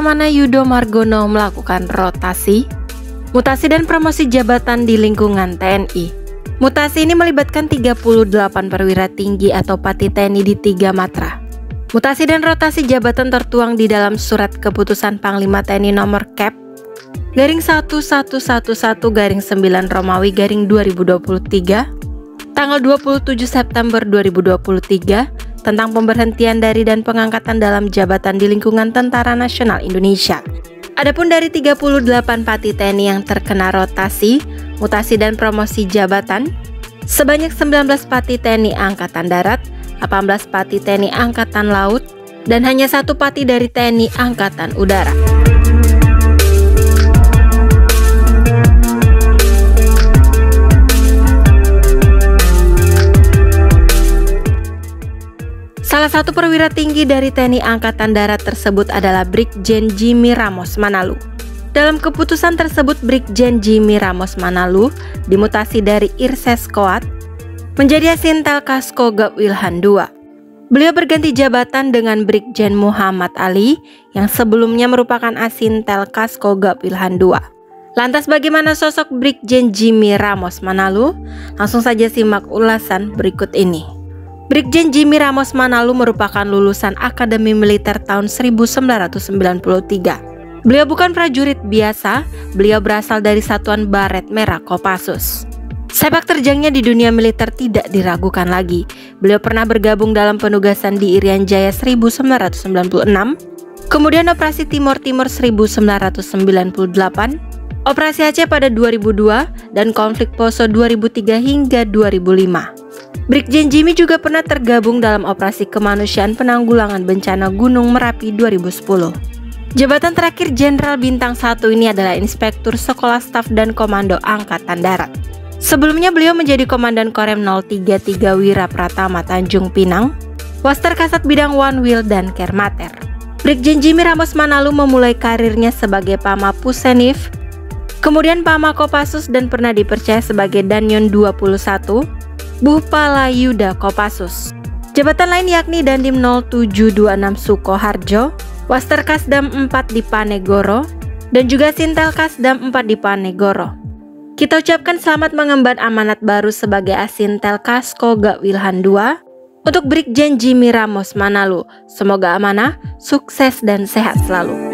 Laksamana Yudo Margono melakukan rotasi, mutasi dan promosi jabatan di lingkungan TNI. Mutasi ini melibatkan 38 perwira tinggi atau Pati TNI di 3 matra. Mutasi dan rotasi jabatan tertuang di dalam Surat Keputusan Panglima TNI nomor Kep /1111/9 Romawi /2023 tanggal 27 September 2023 tentang pemberhentian dari dan pengangkatan dalam jabatan di lingkungan Tentara Nasional Indonesia. Adapun dari 38 Pati TNI yang terkena rotasi, mutasi dan promosi jabatan, sebanyak 19 Pati TNI Angkatan Darat, 18 Pati TNI Angkatan Laut, dan hanya 1 Pati dari TNI Angkatan Udara. Salah satu perwira tinggi dari TNI Angkatan Darat tersebut adalah Brigjen Jimmy Ramos Manalu. Dalam keputusan tersebut, Brigjen Jimmy Ramos Manalu dimutasi dari Irses Koat menjadi Asintel Kasko Gapwilhan II. Beliau berganti jabatan dengan Brigjen Muhammad Ali yang sebelumnya merupakan Asintel Kasko Gapwilhan II. Lantas bagaimana sosok Brigjen Jimmy Ramos Manalu? Langsung saja simak ulasan berikut ini. Brigjen Jimmy Ramos Manalu merupakan lulusan Akademi Militer tahun 1993. Beliau bukan prajurit biasa, beliau berasal dari Satuan Baret Merah Kopassus. Sepak terjangnya di dunia militer tidak diragukan lagi. Beliau pernah bergabung dalam penugasan di Irian Jaya 1996, kemudian Operasi Timur Timur 1998, Operasi Aceh pada 2002, dan konflik Poso 2003 hingga 2005. Brigjen Jimmy juga pernah tergabung dalam Operasi Kemanusiaan Penanggulangan Bencana Gunung Merapi 2010. Jabatan terakhir Jenderal Bintang 1 ini adalah Inspektur Sekolah Staf dan Komando Angkatan Darat. Sebelumnya beliau menjadi Komandan Korem 033 Wira Pratama Tanjung Pinang, Waster Kasat Bidang Wanwil dan Kermater. Brigjen Jimmy Ramos Manalu memulai karirnya sebagai Pama Pusenif, kemudian Pama Kopassus dan pernah dipercaya sebagai Danyon 21, Buhpalayuda Kopassus. Jabatan lain yakni Dandim 0726 Sukoharjo, Waster Kasdam 4 di Panegoro, dan juga Sintel Kasdam 4 di Panegoro. Kita ucapkan selamat mengemban amanat baru sebagai Asintel Kasko Gapwilhan II untuk Brigjen Jimmy Ramos Manalu. Semoga amanah, sukses dan sehat selalu.